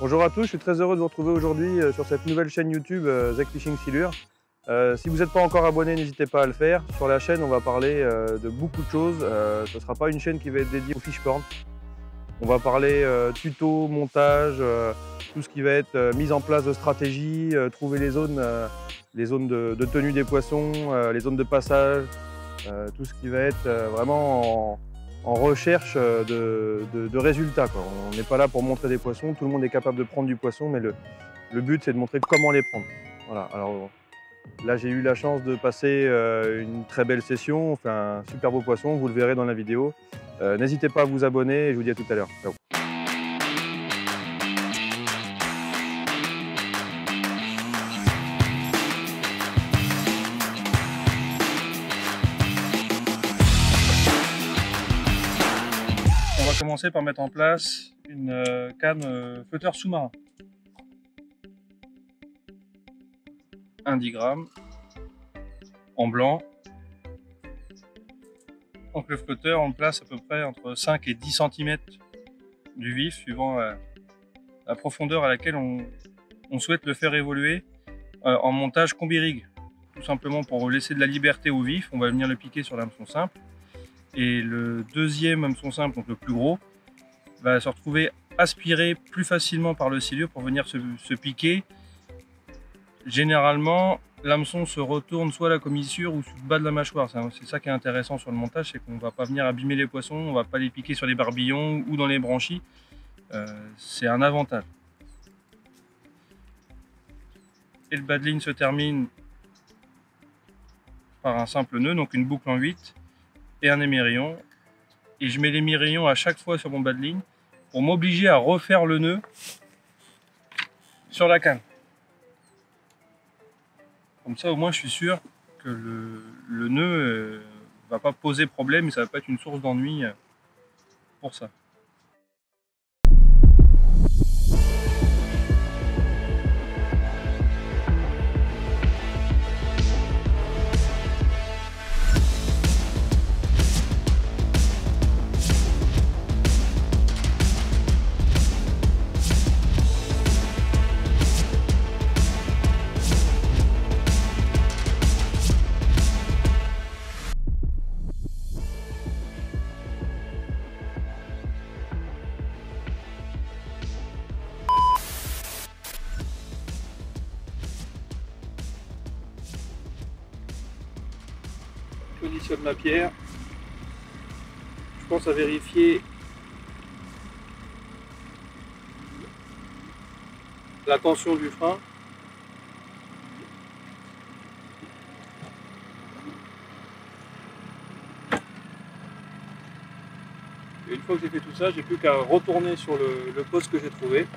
Bonjour à tous, je suis très heureux de vous retrouver aujourd'hui sur cette nouvelle chaîne YouTube Zec Fishing Silure. Si vous n'êtes pas encore abonné, n'hésitez pas à le faire. Sur la chaîne, on va parler de beaucoup de choses. Ce ne sera pas une chaîne qui va être dédiée au fish porn. On va parler tuto, montage, tout ce qui va être mise en place de stratégie, trouver les zones de tenue des poissons, les zones de passage, tout ce qui va être vraiment en recherche de résultats, quoi. On n'est pas là pour montrer des poissons, tout le monde est capable de prendre du poisson, mais le but c'est de montrer comment les prendre. Voilà. Alors là j'ai eu la chance de passer une très belle session, on fait un super beau poisson, vous le verrez dans la vidéo. N'hésitez pas à vous abonner et je vous dis à tout à l'heure. Ciao. On va commencer par mettre en place une canne flotteur sous-marin. Un 10 grammes en blanc. Donc le flotteur, on le place à peu près entre 5 et 10 cm du vif, suivant la profondeur à laquelle on souhaite le faire évoluer en montage combi-rig. Tout simplement pour laisser de la liberté au vif, on va venir le piquer sur l'hameçon simple. Et le deuxième hameçon simple, donc le plus gros, va se retrouver aspiré plus facilement par le silure pour venir se piquer. Généralement, l'hameçon se retourne soit à la commissure ou sous le bas de la mâchoire. C'est ça qui est intéressant sur le montage, c'est qu'on ne va pas venir abîmer les poissons, on ne va pas les piquer sur les barbillons ou dans les branchies. C'est un avantage. Et le bas de ligne se termine par un simple nœud, donc une boucle en 8 et un émerillon. Et je mets l'émerillon à chaque fois sur mon bas de ligne pour m'obliger à refaire le nœud sur la canne. Comme ça, au moins, je suis sûr que le nœud va pas poser problème et ça va pas être une source d'ennui pour ça. Je positionne ma pierre. Je pense à vérifier la tension du frein. Et une fois que j'ai fait tout ça, j'ai plus qu'à retourner sur le poste que j'ai trouvé,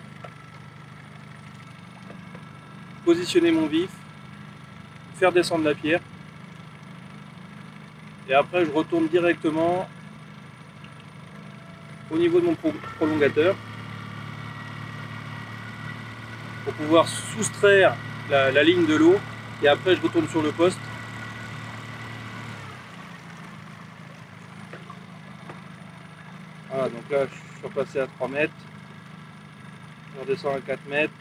positionner mon vif, faire descendre la pierre. Et après, je retourne directement au niveau de mon prolongateur pour pouvoir soustraire la ligne de l'eau. Et après, je retourne sur le poste. Voilà, donc là, je suis repassé à 3 mètres. Je redescends à 4 mètres.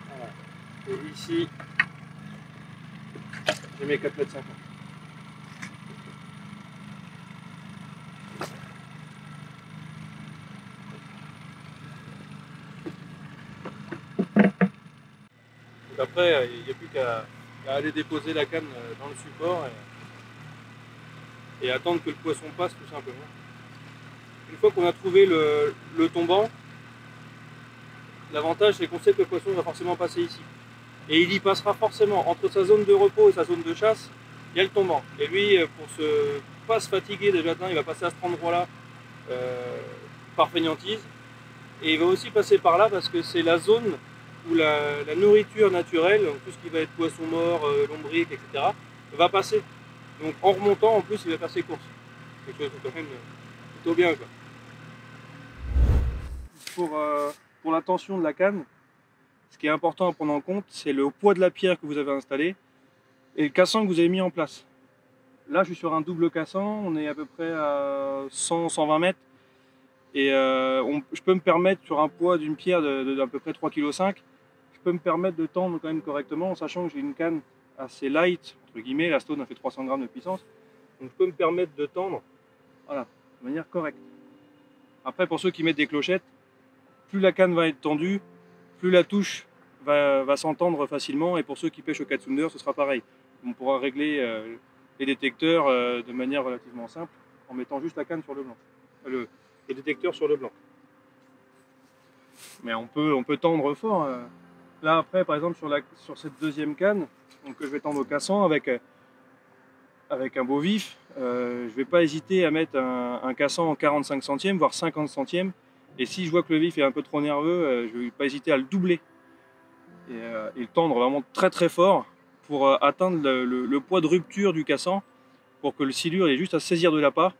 Voilà. Et ici, j'ai mes 4 mètres 50. Donc après, il n'y a plus qu'à aller déposer la canne dans le support et attendre que le poisson passe tout simplement. Une fois qu'on a trouvé le tombant, l'avantage c'est qu'on sait que le poisson va forcément passer ici. Et il y passera forcément entre sa zone de repos et sa zone de chasse, il y a le tombant. Et lui, pour ne pas se fatiguer déjà, il va passer à cet endroit-là par fainéantise. Et il va aussi passer par là parce que c'est la zone où la nourriture naturelle, donc tout ce qui va être poisson mort, lombric, etc., va passer. Donc en remontant, en plus, il va faire ses courses. Quelque chose de quand même plutôt bien, quoi. Pour la tension de la canne, ce qui est important à prendre en compte, c'est le poids de la pierre que vous avez installée et le cassant que vous avez mis en place. Là, je suis sur un double cassant, on est à peu près à 100-120 mètres. Et je peux me permettre, sur un poids d'une pierre d'à peu près 3,5 kg, je peux me permettre de tendre quand même correctement, en sachant que j'ai une canne assez light, entre guillemets, la Stone a fait 300 grammes de puissance. Donc je peux me permettre de tendre, voilà, de manière correcte. Après, pour ceux qui mettent des clochettes, plus la canne va être tendue, plus la touche va s'entendre facilement. Et pour ceux qui pêchent au 4 Sounder, ce sera pareil. On pourra régler les détecteurs de manière relativement simple en mettant juste la canne sur le blanc. Les détecteurs sur le blanc. Mais on peut tendre fort. Là après, par exemple, sur cette deuxième canne, donc, que je vais tendre au cassant avec un beau vif, je ne vais pas hésiter à mettre un cassant en 45 centièmes, voire 50 centièmes. Et si je vois que le vif est un peu trop nerveux, je ne vais pas hésiter à le doubler. Et le tendre vraiment très très fort pour atteindre le poids de rupture du cassant, pour que le silure ait juste à saisir de l'appât.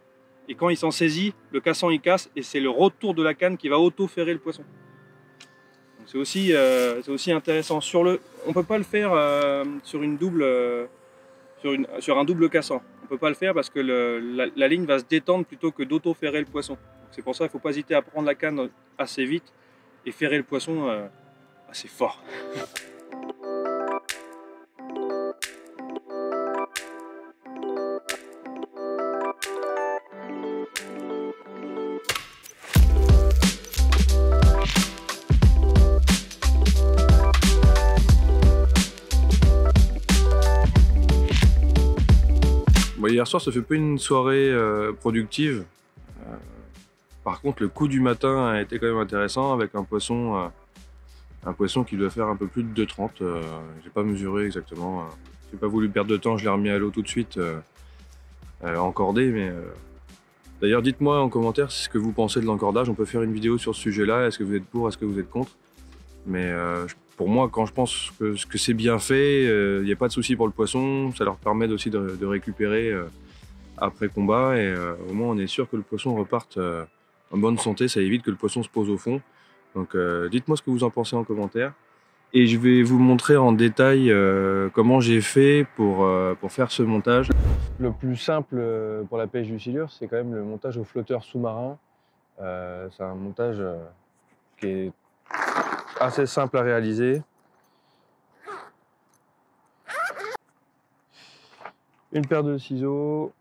Et quand il s'en saisit, le cassant il casse et c'est le retour de la canne qui va auto-ferrer le poisson. C'est aussi intéressant. On ne peut pas le faire sur un double cassant. On ne peut pas le faire parce que la ligne va se détendre plutôt que d'auto-ferrer le poisson. C'est pour ça qu'il ne faut pas hésiter à prendre la canne assez vite et ferrer le poisson assez fort. Bon, hier soir, ça fait pas une soirée productive. Par contre, le coup du matin a été quand même intéressant avec un poisson qui doit faire un peu plus de 2,30. J'ai pas mesuré exactement. J'ai pas voulu perdre de temps, je l'ai remis à l'eau tout de suite encordé. Mais d'ailleurs, dites-moi en commentaire ce que vous pensez de l'encordage. On peut faire une vidéo sur ce sujet-là. Est-ce que vous êtes pour, est-ce que vous êtes contre? Mais pour moi, quand je pense que c'est bien fait, il n'y a pas de souci pour le poisson. Ça leur permet aussi de récupérer après combat. Et au moins, on est sûr que le poisson reparte en bonne santé. Ça évite que le poisson se pose au fond. Donc dites-moi ce que vous en pensez en commentaire. Et je vais vous montrer en détail comment j'ai fait pour faire ce montage. Le plus simple pour la pêche du silure, c'est quand même le montage au flotteur sous-marin. C'est un montage qui est assez simple à réaliser. Une paire de ciseaux,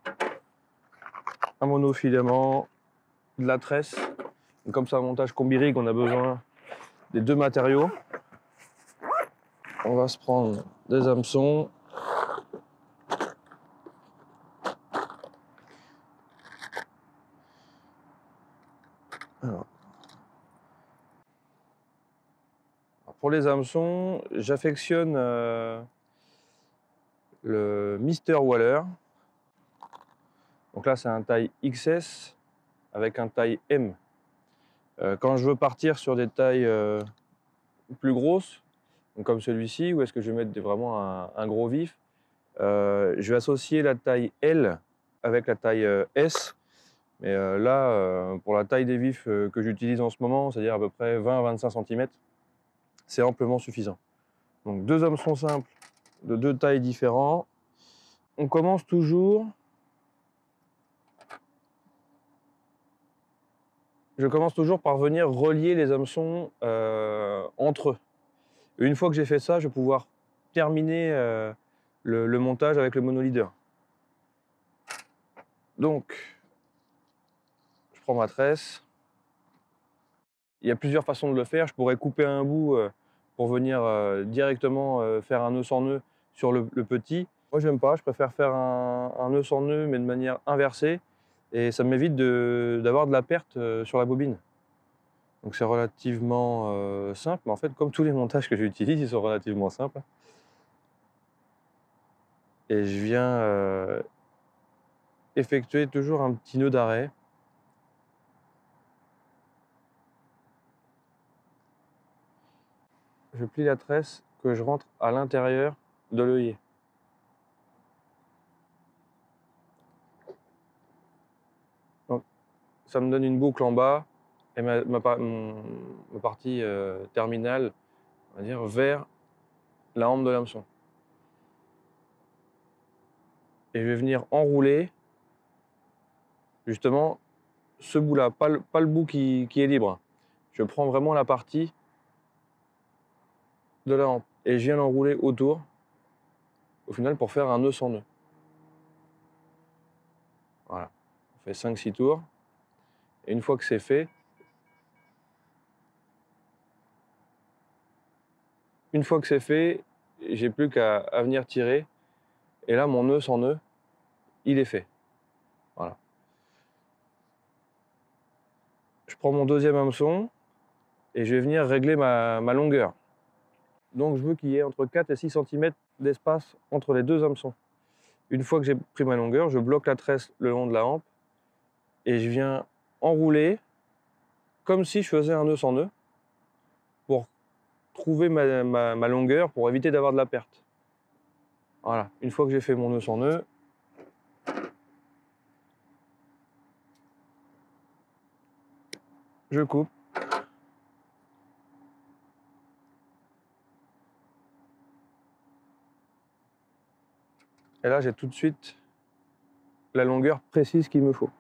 un monofilament, de la tresse. Et comme c'est un montage combi-rig, on a besoin des deux matériaux. On va se prendre des hameçons. Alors, pour les hameçons, j'affectionne le Mr. Waller. Donc là, c'est un taille XS avec un taille M. Quand je veux partir sur des tailles plus grosses, donc comme celui-ci, où est-ce que je vais mettre vraiment un gros vif, je vais associer la taille L avec la taille S. Mais là, pour la taille des vifs que j'utilise en ce moment, c'est-à-dire à peu près 20-25 cm, c'est amplement suffisant. Donc deux hameçons simples de deux tailles différentes. On commence toujours. Je commence toujours par venir relier les hameçons entre eux. Et une fois que j'ai fait ça, je vais pouvoir terminer le montage avec le monoleader. Donc, je prends ma tresse. Il y a plusieurs façons de le faire. Je pourrais couper un bout pour venir directement faire un nœud sans nœud sur le petit. Moi, j'aime pas. Je préfère faire un nœud sans nœud, mais de manière inversée. Et ça m'évite d'avoir de la perte sur la bobine. Donc c'est relativement simple. Mais en fait, comme tous les montages que j'utilise, ils sont relativement simples. Et je viens effectuer toujours un petit nœud d'arrêt. Je plie la tresse que je rentre à l'intérieur de l'œillet. Donc ça me donne une boucle en bas et ma partie terminale, on va dire, vers la hampe de l'hameçon. et je vais venir enrouler justement ce bout-là, pas le bout qui est libre. Je prends vraiment la partie de la hampe et je viens l'enrouler autour, au final pour faire un nœud sans nœud. Voilà, on fait 5-6 tours. Et une fois que c'est fait, j'ai plus qu'à venir tirer. Et là, mon nœud sans nœud, il est fait. Voilà. Je prends mon deuxième hameçon et je vais venir régler ma longueur. Donc je veux qu'il y ait entre 4 et 6 cm d'espace entre les deux hameçons. Une fois que j'ai pris ma longueur, je bloque la tresse le long de la hampe et je viens enrouler comme si je faisais un nœud sans nœud pour trouver ma longueur pour éviter d'avoir de la perte. Voilà, une fois que j'ai fait mon nœud sans nœud, je coupe. Et là, j'ai tout de suite la longueur précise qu'il me faut.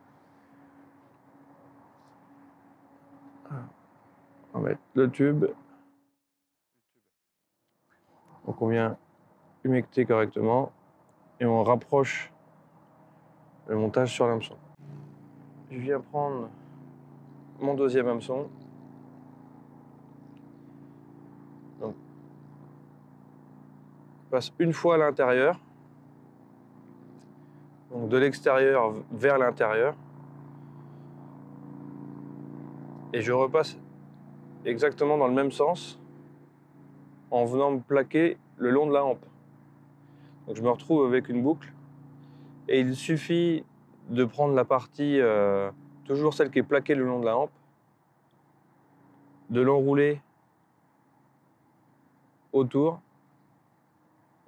On va mettre le tube. Donc on vient humecter correctement et on rapproche le montage sur l'hameçon. Je viens prendre mon deuxième hameçon. Donc, je passe une fois à l'intérieur. Donc de l'extérieur vers l'intérieur. Et je repasse exactement dans le même sens en venant me plaquer le long de la hampe. Donc je me retrouve avec une boucle et il suffit de prendre la partie, toujours celle qui est plaquée le long de la hampe, de l'enrouler autour,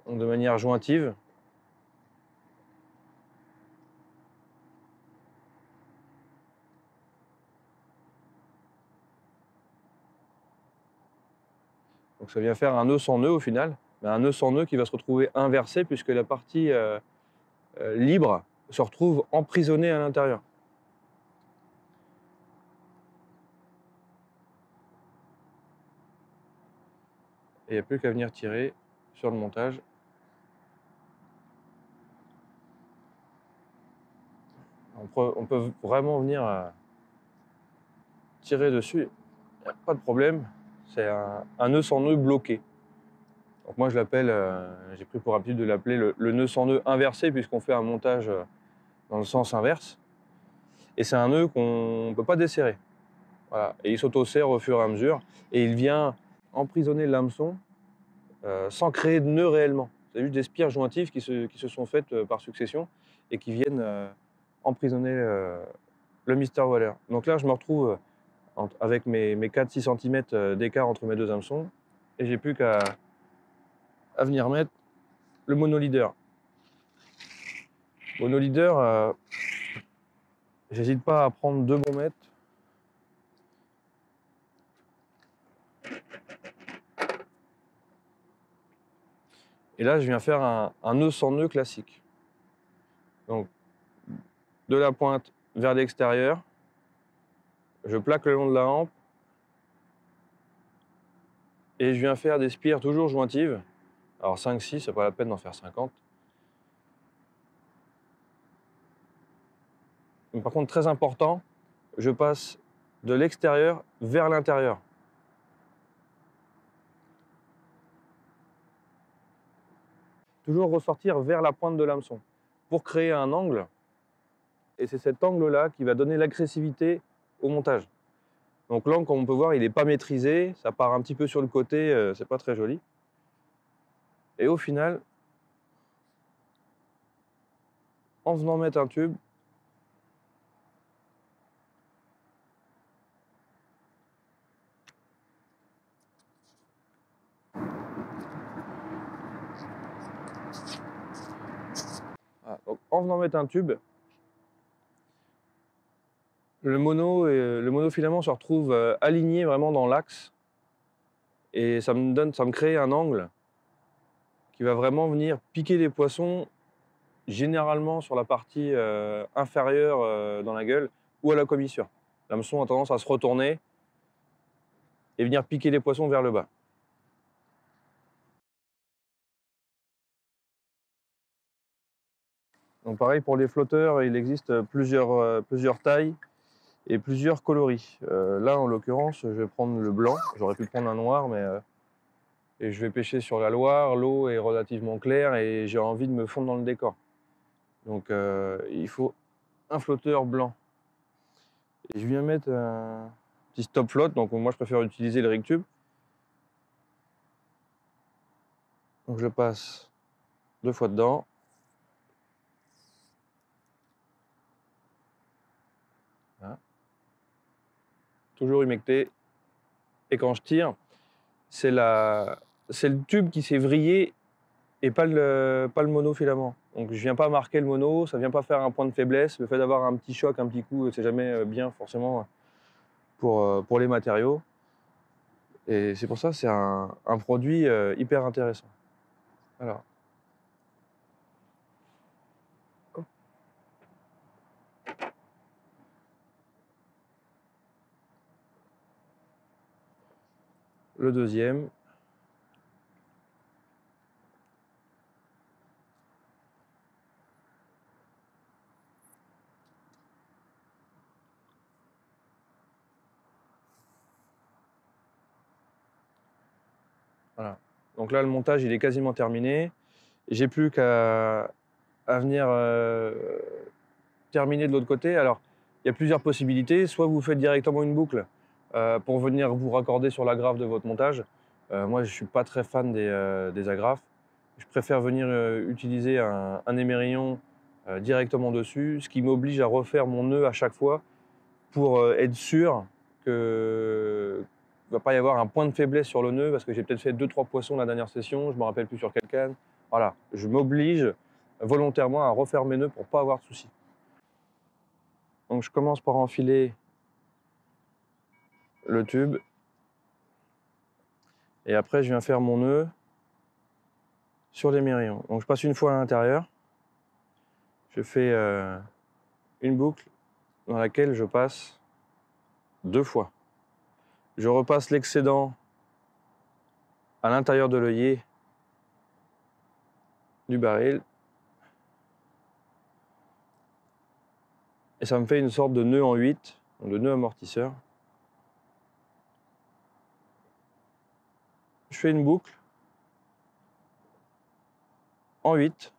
donc de manière jointive. Donc ça vient faire un nœud sans nœud au final, mais un nœud sans nœud qui va se retrouver inversé puisque la partie libre se retrouve emprisonnée à l'intérieur. Et il n'y a plus qu'à venir tirer sur le montage. On peut vraiment venir tirer dessus, pas de problème. C'est un nœud sans nœud bloqué. Donc moi je l'appelle, j'ai pris pour habitude de l'appeler le nœud sans nœud inversé puisqu'on fait un montage dans le sens inverse. Et c'est un nœud qu'on ne peut pas desserrer. Voilà. Et il s'auto-serre au fur et à mesure et il vient emprisonner l'hameçon sans créer de nœud réellement. C'est juste des spires jointives qui se sont faites par succession et qui viennent emprisonner le Mr. Waller. Donc là je me retrouve avec mes 4-6 cm d'écart entre mes deux hameçons et j'ai plus qu'à venir mettre le monolider. Monolider, j'hésite pas à prendre 2 bons mètres. Et là, je viens faire un nœud sans nœud classique. Donc, de la pointe vers l'extérieur, je plaque le long de la hampe et je viens faire des spires toujours jointives. Alors 5-6, c'est pas la peine d'en faire 50. Mais par contre, très important, je passe de l'extérieur vers l'intérieur. Toujours ressortir vers la pointe de l'hameçon pour créer un angle. Et c'est cet angle-là qui va donner l'agressivité au montage. Donc l'angle, comme on peut voir, il n'est pas maîtrisé, ça part un petit peu sur le côté, c'est pas très joli. Et au final, en venant mettre un tube, voilà, donc en venant mettre un tube, le monofilament se retrouve aligné vraiment dans l'axe et ça me crée un angle qui va vraiment venir piquer les poissons généralement sur la partie inférieure dans la gueule ou à la commissure. L'hameçon a tendance à se retourner et venir piquer les poissons vers le bas. Donc pareil pour les flotteurs, il existe plusieurs tailles et plusieurs coloris. Là en l'occurrence, je vais prendre le blanc, j'aurais pu prendre un noir, mais et je vais pêcher sur la Loire, l'eau est relativement claire et j'ai envie de me fondre dans le décor. Donc il faut un flotteur blanc. Et je viens mettre un petit stop flotte, donc moi je préfère utiliser le rig tube. Donc je passe 2 fois dedans. Voilà. Toujours humecté. Et quand je tire, c'est le tube qui s'est vrillé et pas le monofilament. Donc je viens pas marquer le mono, ça vient pas faire un point de faiblesse. Le fait d'avoir un petit choc, un petit coup, c'est jamais bien forcément pour les matériaux. Et c'est pour ça que c'est un produit hyper intéressant. Alors. Hop. Le deuxième. Voilà. Donc là, le montage, il est quasiment terminé. J'ai plus qu'à venir terminer de l'autre côté. Alors, il y a plusieurs possibilités. Soit vous faites directement une boucle pour venir vous raccorder sur l'agrafe de votre montage. Moi, je ne suis pas très fan des agrafes. Je préfère venir utiliser un émerillon directement dessus, ce qui m'oblige à refaire mon nœud à chaque fois pour être sûr que il ne va pas y avoir un point de faiblesse sur le nœud parce que j'ai peut-être fait 2-3 poissons la dernière session, je ne me rappelle plus sur quelle canne. Voilà, je m'oblige volontairement à refaire mes nœuds pour ne pas avoir de soucis. Donc je commence par enfiler le tube et après je viens faire mon nœud sur l'émerillon. Donc je passe une fois à l'intérieur, je fais une boucle dans laquelle je passe 2 fois. Je repasse l'excédent à l'intérieur de l'œillet du baril. Et ça me fait une sorte de nœud en 8, de nœud amortisseur. Je fais une boucle en 8.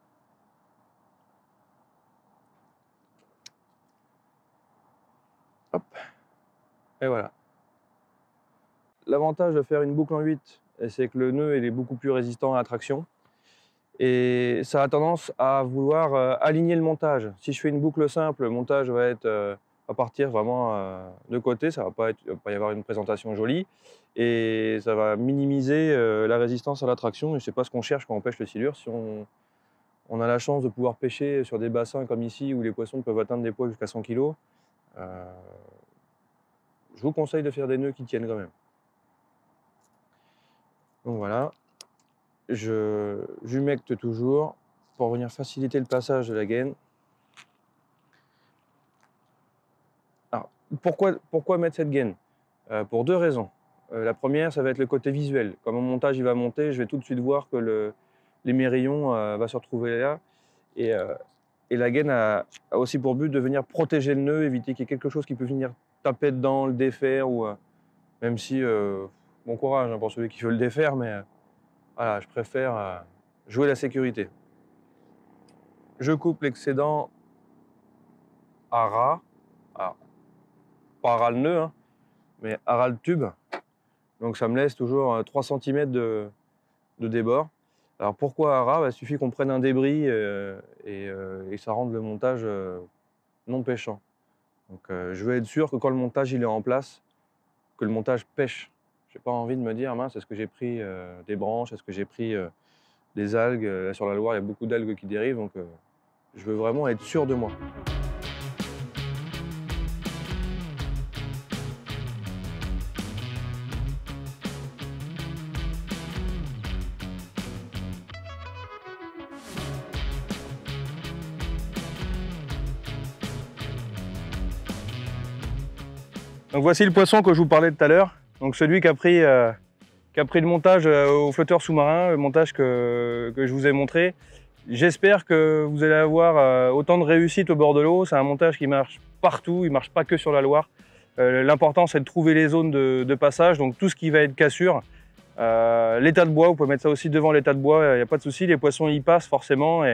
Hop. Et voilà. L'avantage de faire une boucle en 8, c'est que le nœud il est beaucoup plus résistant à la traction. Et ça a tendance à vouloir aligner le montage. Si je fais une boucle simple, le montage va partir vraiment de côté, ça va pas y avoir une présentation jolie et ça va minimiser la résistance à la traction et c'est pas ce qu'on cherche quand on pêche le silure. Si on a la chance de pouvoir pêcher sur des bassins comme ici où les poissons peuvent atteindre des poids jusqu'à 100 kg, je vous conseille de faire des nœuds qui tiennent quand même. Donc voilà. J'humecte toujours pour venir faciliter le passage de la gaine. Alors, pourquoi mettre cette gaine? Pour 2 raisons. La première, ça va être le côté visuel. Quand mon montage il va monter, je vais tout de suite voir que l'émerillon va se retrouver là. Et la gaine a aussi pour but de venir protéger le nœud, éviter qu'il y ait quelque chose qui peut venir taper dedans, le défaire, ou même si, bon courage hein, pour celui qui veut le défaire, mais voilà, je préfère jouer la sécurité. Je coupe l'excédent à ras. Alors, pas à ras le nœud, hein, mais à ras le tube. Donc ça me laisse toujours 3 cm de débord. Alors pourquoi à ras? Il suffit qu'on prenne un débris et ça rende le montage non pêchant. Donc je veux être sûr que quand le montage il est en place, que le montage pêche. J'ai pas envie de me dire, mince, est-ce que j'ai pris des branches, est-ce que j'ai pris des algues. Là, sur la Loire, il y a beaucoup d'algues qui dérivent, donc je veux vraiment être sûr de moi. Donc voici le poisson que je vous parlais tout à l'heure. Donc celui qui a pris le montage au flotteur sous-marin, le montage que je vous ai montré. J'espère que vous allez avoir autant de réussite au bord de l'eau. C'est un montage qui marche partout, il ne marche pas que sur la Loire. L'important c'est de trouver les zones de passage, donc tout ce qui va être cassure. L'état de bois, vous pouvez mettre ça aussi devant l'état de bois, il n'y a pas de souci, les poissons y passent forcément.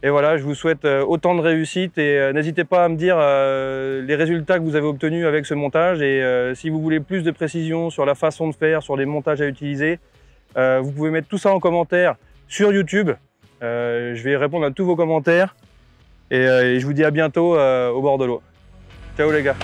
Et voilà, je vous souhaite autant de réussite et n'hésitez pas à me dire les résultats que vous avez obtenus avec ce montage et si vous voulez plus de précision sur la façon de faire, sur les montages à utiliser, vous pouvez mettre tout ça en commentaire sur YouTube. Je vais répondre à tous vos commentaires et je vous dis à bientôt au bord de l'eau. Ciao les gars!